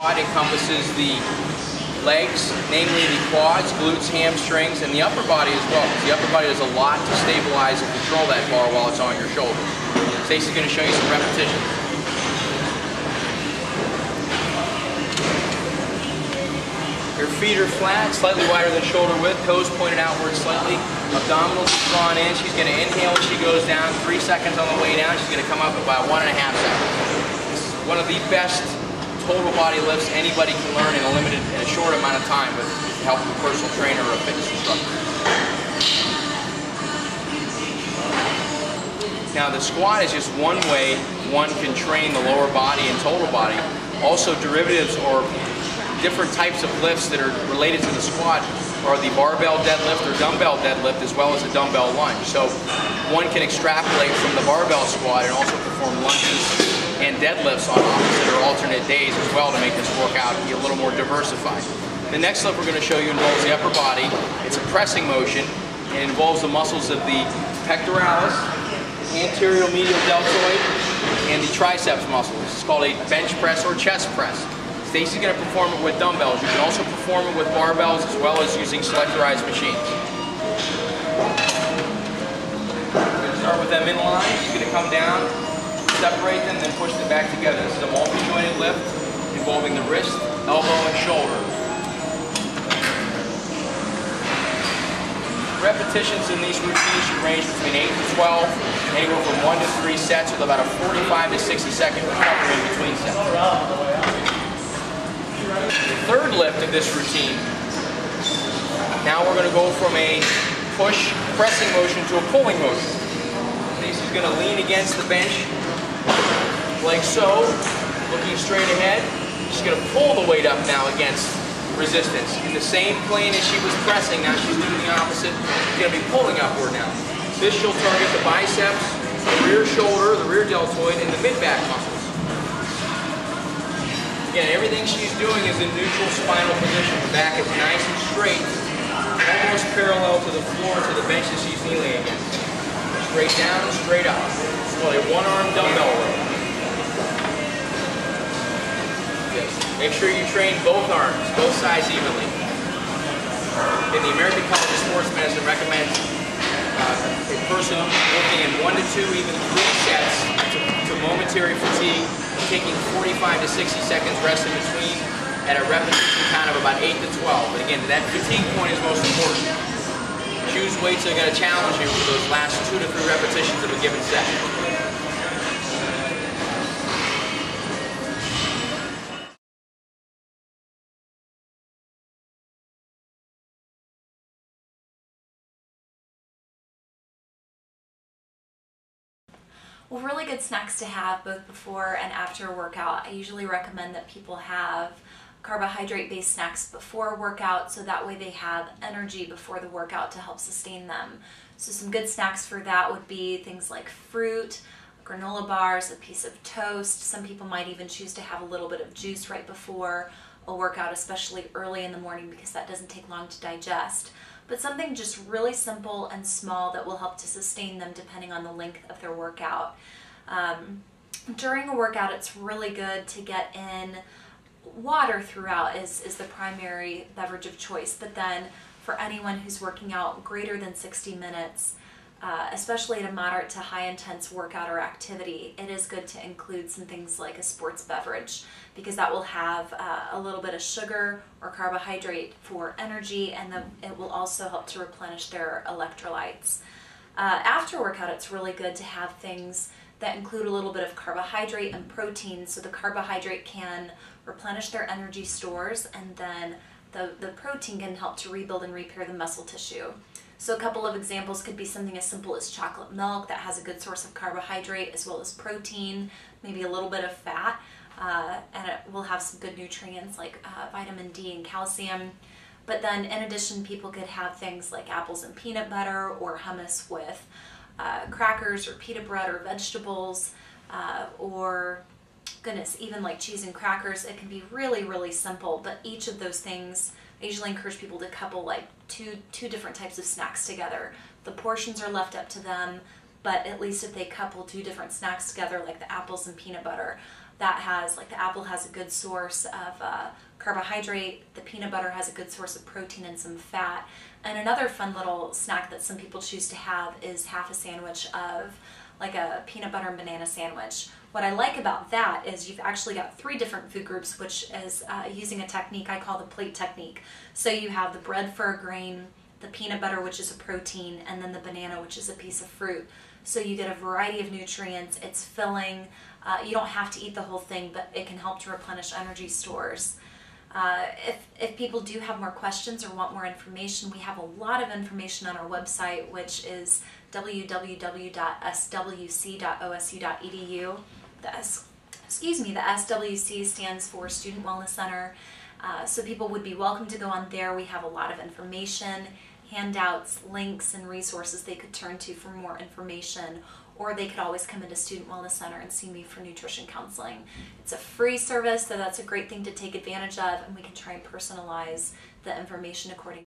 Squat encompasses the legs, namely the quads, glutes, hamstrings, and the upper body as well. The upper body does a lot to stabilize and control that bar while it's on your shoulders. Stacey's going to show you some repetitions. Your feet are flat, slightly wider than shoulder width, toes pointed outward slightly, abdominals drawn in. She's going to inhale as she goes down, 3 seconds on the way down. She's going to come up about 1.5 seconds. This is one of the best total body lifts anybody can learn in a short amount of time with the help of a personal trainer or a fitness instructor. Now the squat is just one way one can train the lower body and total body. Also derivatives or different types of lifts that are related to the squat are the barbell deadlift or dumbbell deadlift as well as a dumbbell lunge. So one can extrapolate from the barbell squat and also perform lunges and deadlifts on opposite or alternate days as well to make this workout be a little more diversified. The next lift we're going to show you involves the upper body. It's a pressing motion. It involves the muscles of the pectoralis, anterior medial deltoid, and the triceps muscles. It's called a bench press or chest press. Stacey's going to perform it with dumbbells. You can also perform it with barbells as well as using selectorized machines. We're going to start with them in line. She's going to come down, separate them, then push them back together. This is a multi-jointed lift involving the wrist, elbow, and shoulder. Repetitions in these routines should range between 8 to 12, anywhere from 1 to 3 sets with about a 45 to 60 second recovery in between sets. The third lift of this routine. Now we're going to go from a push pressing motion to a pulling motion. Stacey's going to lean against the bench like so, looking straight ahead. She's going to pull the weight up now against resistance. In the same plane as she was pressing, now she's doing the opposite. She's going to be pulling upward now. This she'll target the biceps, the rear shoulder, the rear deltoid, and the mid-back muscles. Again, everything she's doing is in neutral spinal position. The back is nice and straight, almost parallel to the floor, to the bench that she's kneeling against. Straight down and straight up. It's called a one-arm dumbbell row. Make sure you train both arms, both sides evenly. And the American College of Sports Medicine recommends a person working in 1 to 2, even 3 sets to momentary fatigue, taking 45 to 60 seconds rest in between at a repetition count of about 8 to 12. But again, that fatigue point is most important. Choose weights that are going to challenge you for those last 2 to 3 repetitions of a given set. Well, really good snacks to have both before and after a workout. I usually recommend that people have carbohydrate-based snacks before a workout so that way they have energy before the workout to help sustain them. So some good snacks for that would be things like fruit, granola bars, a piece of toast. Some people might even choose to have a little bit of juice right before a workout, especially early in the morning because that doesn't take long to digest. But something just really simple and small that will help to sustain them depending on the length of their workout. During a workout, it's really good to get in water throughout is the primary beverage of choice. But then for anyone who's working out greater than 60 minutes, especially at a moderate to high intense workout or activity, it is good to include some things like a sports beverage because that will have a little bit of sugar or carbohydrate for energy, and then it will also help to replenish their electrolytes. After workout, it's really good to have things that include a little bit of carbohydrate and protein, so the carbohydrate can replenish their energy stores, and then the protein can help to rebuild and repair the muscle tissue. So a couple of examples could be something as simple as chocolate milk that has a good source of carbohydrate as well as protein, maybe a little bit of fat, and it will have some good nutrients like vitamin D and calcium. But then in addition, people could have things like apples and peanut butter or hummus with crackers or pita bread or vegetables, or goodness, even like cheese and crackers. It can be really, really simple, but each of those things, I usually encourage people to couple like two different types of snacks together. The portions are left up to them, but at least if they couple 2 different snacks together, like the apples and peanut butter, That has, like the apple has a good source of carbohydrate, the peanut butter has a good source of protein and some fat. And another fun little snack that some people choose to have is half a sandwich of like a peanut butter and banana sandwich. What I like about that is you've actually got 3 different food groups, which is using a technique I call the plate technique. So you have the bread for a grain, the peanut butter, which is a protein, and then the banana, which is a piece of fruit. So you get a variety of nutrients, it's filling, you don't have to eat the whole thing, but it can help to replenish energy stores. If people do have more questions or want more information, we have a lot of information on our website, which is www.swc.osu.edu. The SWC stands for Student Wellness Center. So people would be welcome to go on there. We have a lot of information, handouts, links, and resources they could turn to for more information, or they could always come into Student Wellness Center and see me for nutrition counseling. It's a free service, so that's a great thing to take advantage of, and we can try and personalize the information according